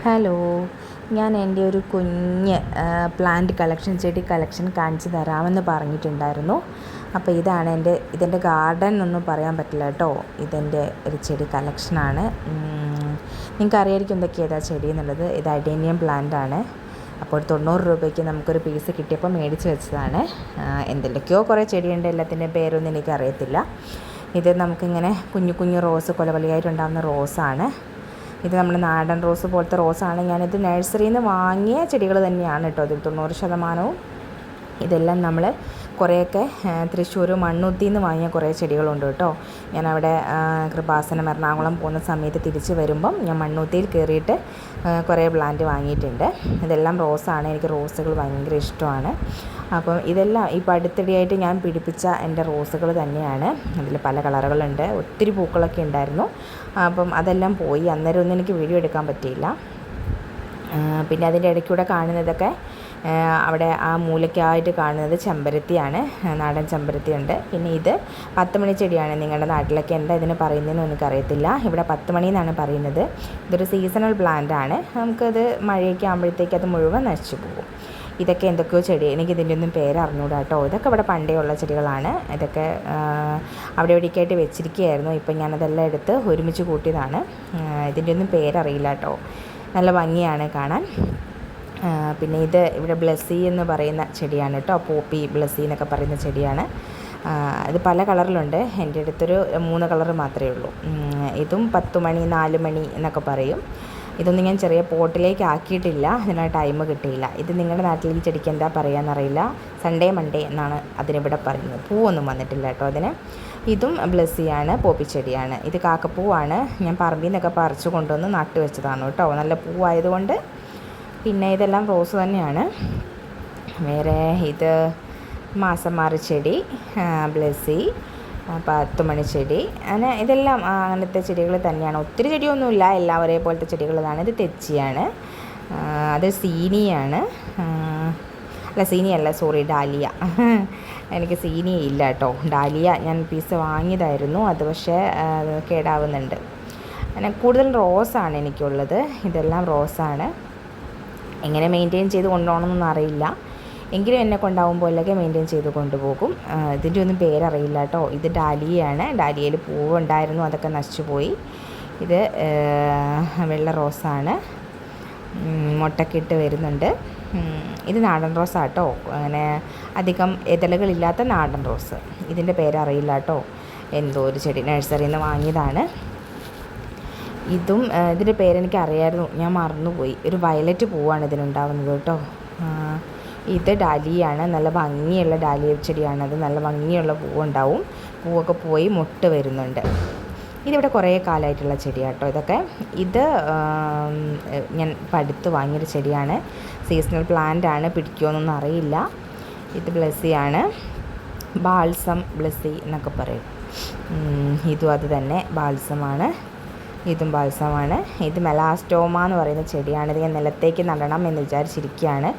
Hello, ഞാൻ എൻ്റെ ഒരു കുഞ്ഞ് പ്ലാന്റ് കളക്ഷൻ, ചെടി കളക്ഷൻ കാണിച്ചു തരാമെന്ന് പറഞ്ഞിട്ടുണ്ടായിരുന്നു. അപ്പോൾ ഇതാണ് ഇതെൻ്റെ ഗാർഡൻ എന്നൊന്നും പറയാൻ പറ്റില്ല കേട്ടോ. ഇതെൻ്റെ ഒരു ചെടി കളക്ഷനാണ്. നിങ്ങൾക്ക് അറിയായിരിക്കും ഏതാ ചെടി എന്നുള്ളത്. ഇത് അഡേനിയം പ്ലാന്റ് ആണ്. അപ്പോൾ 90 രൂപയ്ക്ക് നമുക്കൊരു പീസ് കിട്ടിയപ്പോൾ മേടിച്ച് വെച്ചതാണ്. എന്തെല്ലാമൊക്കെയോ കുറേ ചെടിയുണ്ട്, എല്ലാത്തിൻ്റെ പേരൊന്നും എനിക്കറിയത്തില്ല. ഇത് നമുക്കിങ്ങനെ കുഞ്ഞു കുഞ്ഞു റോസ് കൊലകൊലയായിട്ടുണ്ടാകുന്ന റോസാണ്. ഇത് നമ്മുടെ നാടൻ റോസ് പോലത്തെ റോസാണ്. ഞാനിത് നഴ്സറിയിൽ നിന്ന് വാങ്ങിയ ചെടികൾ തന്നെയാണ് കേട്ടോ. ഇതിൽ 90% ഇതെല്ലാം നമ്മൾ കുറേയൊക്കെ തൃശ്ശൂർ മണ്ണുത്തിയിൽ നിന്ന് വാങ്ങിയ കുറേ ചെടികളുണ്ട് കേട്ടോ. ഞാനവിടെ കൃപാസനം എറണാകുളം പോകുന്ന സമയത്ത് തിരിച്ച് വരുമ്പം ഞാൻ മണ്ണുത്തിയിൽ കയറിയിട്ട് കുറേ പ്ലാന്റ് വാങ്ങിയിട്ടുണ്ട്. ഇതെല്ലാം റോസാണ്. എനിക്ക് റോസുകൾ ഭയങ്കര ഇഷ്ടമാണ്. അപ്പം ഇതെല്ലാം ഇപ്പോൾ അടുത്തിടെയായിട്ട് ഞാൻ പിടിപ്പിച്ച എൻ്റെ റോസുകൾ തന്നെയാണ്. അതിൽ പല കളറുകളുണ്ട്, ഒത്തിരി പൂക്കളൊക്കെ ഉണ്ടായിരുന്നു. അപ്പം അതെല്ലാം പോയി. അന്നേരം ഒന്നും എനിക്ക് വീഡിയോ എടുക്കാൻ പറ്റിയില്ല. പിന്നെ അതിൻ്റെ ഇടയ്ക്കൂടെ കാണുന്നതൊക്കെ അവിടെ ആ മൂലയ്ക്കായിട്ട് കാണുന്നത് ചെമ്പരത്തിയാണ്, നാടൻ ചെമ്പരത്തിയുണ്ട്. പിന്നെ ഇത് 10 മണി ചെടിയാണ്. നിങ്ങളുടെ നാട്ടിലൊക്കെ എന്താ ഇതിന് പറയുന്നതെന്ന് എനിക്കറിയത്തില്ല. ഇവിടെ 10 മണി എന്നാണ് പറയുന്നത്. ഇതൊരു സീസണൽ പ്ലാന്റ് ആണ്. നമുക്കത് മഴയൊക്കെ ആകുമ്പോഴത്തേക്ക് അത് മുഴുവൻ നശിച്ചു പോകും. ഇതൊക്കെ എന്തൊക്കെയോ ചെടി, എനിക്കിതിൻ്റെ ഒന്നും പേരറിഞ്ഞൂടാ കേട്ടോ. ഇതൊക്കെ ഇവിടെ പണ്ടേ ഉള്ള ചെടികളാണ്. ഇതൊക്കെ അവിടെ എവിടേക്കായിട്ട് വെച്ചിരിക്കുകയായിരുന്നു. ഇപ്പം ഞാനതെല്ലാം എടുത്ത് ഒരുമിച്ച് കൂട്ടിയതാണ്. ഇതിൻ്റെ ഒന്നും പേരറിയില്ല കേട്ടോ. നല്ല ഭംഗിയാണ് കാണാൻ. പിന്നെ ഇത് ഇവിടെ ബ്ലസ്സി എന്ന് പറയുന്ന ചെടിയാണ് കേട്ടോ. പോപ്പി ബ്ലസ്സി എന്നൊക്കെ പറയുന്ന ചെടിയാണ്. ഇത് പല കളറിലുണ്ട്. എൻ്റെ അടുത്തൊരു 3 കളർ മാത്രമേ ഉള്ളൂ. ഇതും 10 മണി 4 മണി എന്നൊക്കെ പറയും. ഇതൊന്നും ഞാൻ ചെറിയ പോട്ടിലേക്ക് ആക്കിയിട്ടില്ല, അതിന് ടൈം കിട്ടിയില്ല. ഇത് നിങ്ങളുടെ നാട്ടിൽ ഈ ചെടിക്ക് എന്താ പറയുകയെന്നറിയില്ല. സൺഡേ മൺഡേ എന്നാണ് അതിനിവിടെ പറയുന്നത്. പൂവൊന്നും വന്നിട്ടില്ല കേട്ടോ അതിന്. ഇതും ബ്ലസ്സിയാണ്, പോപ്പി ചെടിയാണ്. ഇത് കാക്കപ്പൂവാണ്. ഞാൻ പറമ്പിൽ നിന്നൊക്കെ പറിച്ചു കൊണ്ടുവന്ന് നട്ടു വെച്ചതാണ് കേട്ടോ. നല്ല പൂവായതുകൊണ്ട്. പിന്നെ ഇതെല്ലാം റോസ് തന്നെയാണ്. വേറെ ഇത് മാസം മാറി ചെടി, ബ്ലസ്സി, 10 മണി ചെടി, അങ്ങനെ ഇതെല്ലാം അങ്ങനത്തെ ചെടികൾ തന്നെയാണ്. ഒത്തിരി ചെടിയൊന്നുമില്ല, എല്ലാം ഒരേപോലത്തെ ചെടികളാണ്. ഇത് തെച്ചിയാണ്. അത് സീനിയാണ്. അല്ല, സീനിയല്ല, സോറി, ഡാലിയ. എനിക്ക് സീനിയ ഇല്ല കേട്ടോ. ഡാലിയ ഞാൻ പീസ് വാങ്ങിയതായിരുന്നു. അത് പക്ഷേ കേടാവുന്നുണ്ട്. അങ്ങനെ കൂടുതൽ റോസാണ് എനിക്കുള്ളത്. ഇതെല്ലാം റോസാണ്. എങ്ങനെ മെയിൻറ്റെയിൻ ചെയ്ത് കൊണ്ടുപോകണമെന്നൊന്നും അറിയില്ല. എങ്കിലും എന്നെ കൊണ്ടാവുമ്പോഴൊക്കെ മെയിൻറ്റെയിൻ ചെയ്ത് കൊണ്ടുപോകും. ഇതിൻ്റെ ഒന്നും പേരറിയില്ല കേട്ടോ. ഇത് ഡാലിയയാണ്. ഡാലിയയിൽ പൂവുണ്ടായിരുന്നു, അതൊക്കെ നശിച്ചു പോയി. ഇത് വെള്ള റോസാണ്, മുട്ടക്കിട്ട് വരുന്നുണ്ട്. ഇത് നാടൻ റോസാണ് കേട്ടോ. അങ്ങനെ അധികം ഇതളുകളില്ലാത്ത നാടൻ റോസ്. ഇതിൻ്റെ പേരറിയില്ല കേട്ടോ. എന്തോ ഒരു ചെടി നഴ്സറിയിൽ നിന്ന് വാങ്ങിയതാണ്. ഇതും ഇതിൻ്റെ പേരെനിക്ക് അറിയായിരുന്നു, ഞാൻ മറന്നുപോയി. ഒരു വയലറ്റ് പൂവാണ് ഇതിനുണ്ടാവുന്നത് കേട്ടോ. ഇത് ഡാലിയാണ്. നല്ല ഭംഗിയുള്ള ഡാലിയ ചെടിയാണത്. നല്ല ഭംഗിയുള്ള പൂവുണ്ടാവും. പൂവൊക്കെ പോയി മുട്ട് വരുന്നുണ്ട്. ഇതിവിടെ കുറേ കാലമായിട്ടുള്ള ചെടിയാണ് കേട്ടോ ഇതൊക്കെ. ഇത് ഞാൻ അടുത്ത് വാങ്ങിയൊരു ചെടിയാണ്. സീസണൽ പ്ലാന്റ് ആണ്, പിടിക്കുമോയെന്നൊന്നും അറിയില്ല. ഇത് ബ്ലസ്സിയാണ്, ബാൾസം ബ്ലസ്സി എന്നൊക്കെ പറയും. ഇതും അത് തന്നെ, ബാൾസമാണ്. ഇതും ബാൾസമാണ്. ഇത് മെലാസ്റ്റോമ എന്ന് പറയുന്ന ചെടിയാണ്. ഇത് ഞാൻ നിലത്തേക്ക് നടണം എന്ന് വിചാരിച്ചിരിക്കുകയാണ്.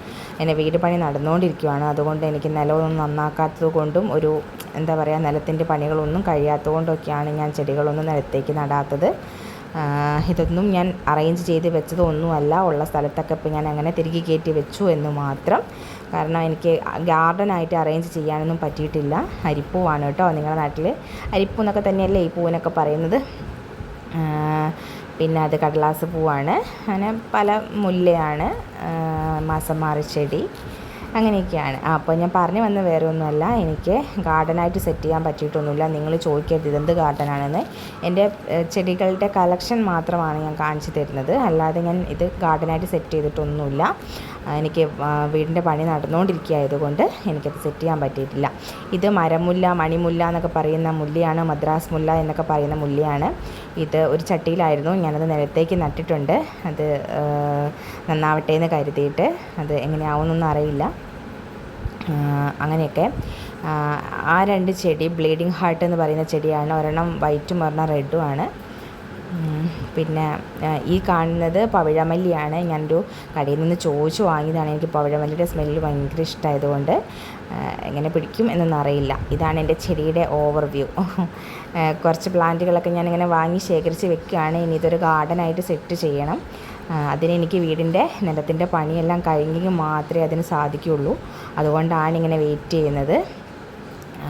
എൻ്റെ വീട് പണി നടന്നുകൊണ്ടിരിക്കുകയാണ്. അതുകൊണ്ട് എനിക്ക് നിലമൊന്നും നന്നാക്കാത്തത് കൊണ്ടും ഒരു എന്താ പറയുക, നിലത്തിൻ്റെ പണികളൊന്നും കഴിയാത്തത് കൊണ്ടൊക്കെയാണ് ഞാൻ ചെടികളൊന്നും നിലത്തേക്ക് നടാത്തത്. ഇതൊന്നും ഞാൻ അറേഞ്ച് ചെയ്ത് വെച്ചതൊന്നുമല്ല. ഉള്ള സ്ഥലത്തൊക്കെ ഇപ്പോൾ ഞാൻ അങ്ങനെ തിരികെ കയറ്റി വെച്ചു എന്ന് മാത്രം. കാരണം എനിക്ക് ഗാർഡനായിട്ട് അറേഞ്ച് ചെയ്യാനൊന്നും പറ്റിയിട്ടില്ല. അരിപ്പൂവാണ് കേട്ടോ. നിങ്ങളുടെ നാട്ടിൽ അരിപ്പൂ എന്നൊക്കെ തന്നെയല്ലേ ഈ പൂവിനൊക്കെ പറയുന്നത്. പിന്നെ അത് കടലാസ് പൂവാണ്. അങ്ങനെ പല മുല്ലയാണ്, മാസം മാറി ചെടി, അങ്ങനെയൊക്കെയാണ്. അപ്പോൾ ഞാൻ പറഞ്ഞു വന്ന വേറെ ഒന്നുമല്ല, എനിക്ക് ഗാർഡനായിട്ട് സെറ്റ് ചെയ്യാൻ പറ്റിയിട്ടൊന്നുമില്ല. നിങ്ങൾ ചോദിക്കരുത് ഇതെന്ത് ഗാർഡനാണെന്ന്. എൻ്റെ ചെടികളുടെ കളക്ഷൻ മാത്രമാണ് ഞാൻ കാണിച്ചു തരുന്നത്. അല്ലാതെ ഞാൻ ഇത് ഗാർഡനായിട്ട് സെറ്റ് ചെയ്തിട്ടൊന്നുമില്ല. എനിക്ക് വീടിൻ്റെ പണി നടന്നുകൊണ്ടിരിക്കുകയായതുകൊണ്ട് എനിക്കത് സെറ്റ് ചെയ്യാൻ പറ്റിയിട്ടില്ല. ഇത് മരമുല്ല, മണിമുല്ല എന്നൊക്കെ പറയുന്ന മുല്ലയാണ്. മദ്രാസ് മുല്ല എന്നൊക്കെ പറയുന്ന മുല്ലയാണ്. ഇത് ഒരു ചട്ടിയിലായിരുന്നു, ഞാനത് നിലത്തേക്ക് നട്ടിട്ടുണ്ട്. അത് നന്നാവട്ടെ എന്ന് കരുതിയിട്ട്. അത് എങ്ങനെയാവുമെന്നൊന്നും അറിയില്ല. അങ്ങനെയൊക്കെ. ആ 2 ചെടി ബ്ലീഡിങ് ഹാർട്ട് എന്ന് പറയുന്ന ചെടിയാണ്. ഒരെണ്ണം വൈറ്റും ഒരെണ്ണം റെഡുമാണ്. പിന്നെ ഈ കാണുന്നത് പവിഴമല്ലിയാണ്. ഞാനൊരു കടയിൽ നിന്ന് ചോദിച്ചു വാങ്ങിയതാണ്. എനിക്ക് പവിഴമല്ലിയുടെ സ്മെല്ല് ഭയങ്കര ഇഷ്ടമായതുകൊണ്ട് എങ്ങനെ പിടിക്കും എന്നൊന്നും അറിയില്ല. ഇതാണ് എൻ്റെ ചെടിയുടെ ഓവർവ്യൂ. കുറച്ച് പ്ലാന്റുകളൊക്കെ ഞാനിങ്ങനെ വാങ്ങി ശേഖരിച്ച് വെക്കുകയാണ്. ഇനി ഇതൊരു ഗാർഡനായിട്ട് സെറ്റ് ചെയ്യണം. അതിനെനിക്ക് വീടിൻ്റെ നിലത്തിൻ്റെ പണിയെല്ലാം കഴിഞ്ഞെങ്കിൽ മാത്രമേ അതിന് സാധിക്കുകയുള്ളൂ. അതുകൊണ്ടാണ് ഇങ്ങനെ വെയിറ്റ് ചെയ്യുന്നത്.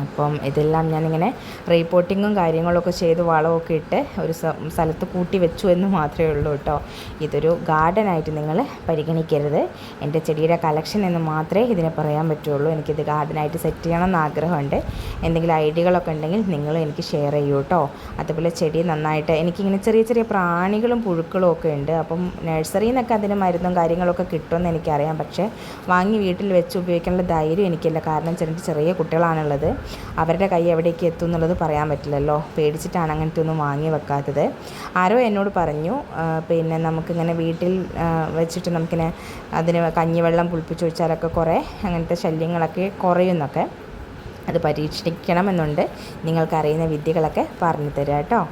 അപ്പം ഇതെല്ലാം ഞാനിങ്ങനെ റീപോട്ടിങ്ങും കാര്യങ്ങളൊക്കെ ചെയ്ത് വളമൊക്കെ ഇട്ട് ഒരു സ്ഥലത്ത് കൂട്ടി വെച്ചു എന്ന് മാത്രമേ ഉള്ളൂ കേട്ടോ. ഇതൊരു ഗാർഡനായിട്ട് നിങ്ങൾ പരിഗണിക്കരുത്. എൻ്റെ ചെടിയുടെ കളക്ഷൻ എന്ന് മാത്രമേ ഇതിനെ പറയാൻ പറ്റുള്ളൂ. എനിക്കിത് ഗാർഡനായിട്ട് സെറ്റ് ചെയ്യണം എന്ന് ആഗ്രഹമുണ്ട്. എന്തെങ്കിലും ഐഡിയകളൊക്കെ ഉണ്ടെങ്കിൽ നിങ്ങൾ എനിക്ക് ഷെയർ ചെയ്യൂ കേട്ടോ. അതുപോലെ ചെടി നന്നായിട്ട് എനിക്കിങ്ങനെ ചെറിയ ചെറിയ പ്രാണികളും പുഴുക്കളും ഒക്കെ ഉണ്ട്. അപ്പം നഴ്സറിയിൽ നിന്നൊക്കെ അതിന് മരുന്നും കാര്യങ്ങളൊക്കെ കിട്ടുമെന്ന് എനിക്കറിയാം. പക്ഷേ വാങ്ങി വീട്ടിൽ വെച്ച് ഉപയോഗിക്കാനുള്ള ധൈര്യം എനിക്കില്ല. കാരണം ചെറിയ കുട്ടികളാണുള്ളത്. അവരുടെ കൈ എവിടേക്ക് എത്തും എന്നുള്ളത് പറയാൻ പറ്റില്ലല്ലോ. പേടിച്ചിട്ടാണ് അങ്ങനത്തെ ഒന്നും വാങ്ങി വെക്കാത്തത്. ആരോ എന്നോട് പറഞ്ഞു പിന്നെ നമുക്കിങ്ങനെ വീട്ടിൽ വെച്ചിട്ട് നമുക്കിങ്ങനെ അതിന് കഞ്ഞിവെള്ളം പുളിപ്പിച്ച് ഒഴിച്ചാലൊക്കെ കുറേ അങ്ങനത്തെ ശല്യങ്ങളൊക്കെ കുറയുന്നൊക്കെ. അത് പരീക്ഷിക്കണമെന്നുണ്ട്. നിങ്ങൾക്കറിയുന്ന വിദ്യകളൊക്കെ പറഞ്ഞു തരാം കേട്ടോ.